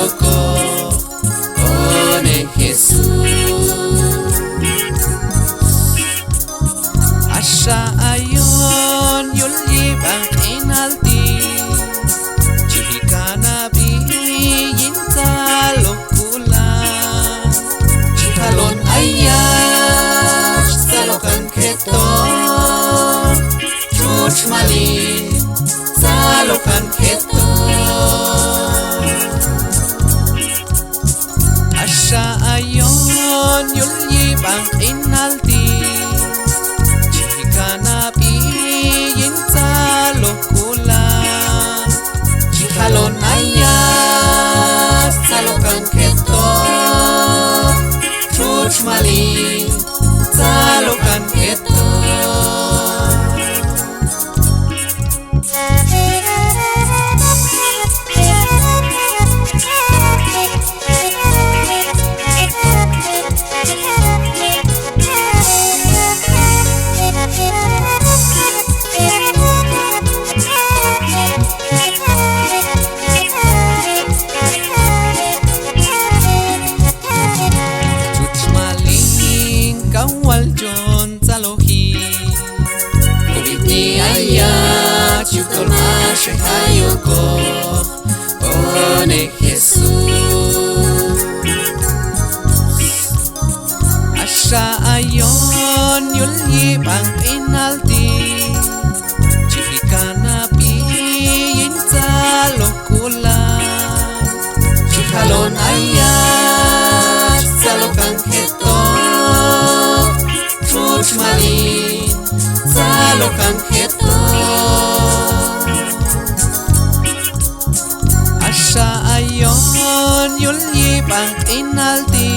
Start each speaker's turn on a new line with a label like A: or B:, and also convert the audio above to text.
A: hayoko one Jesus. Asya ayon yulib ang inalti, chika na biyin talukulan, chikalon ayas talokan keto, chuch malin talokan keto. Asya ayon yulib ang inalti, kanapiyin talukulan, chikalon ayas talokan keto, chuch malin talokan keto. Waljon talohi Kubiti ayat Yukol masya hayoko one Jesus. Asya ayon yulib ang inalti, chika na piyin talukulan, chikalon ayat talokan keto, chuch malin talokan keto. Asya ayon yulib ang inalti,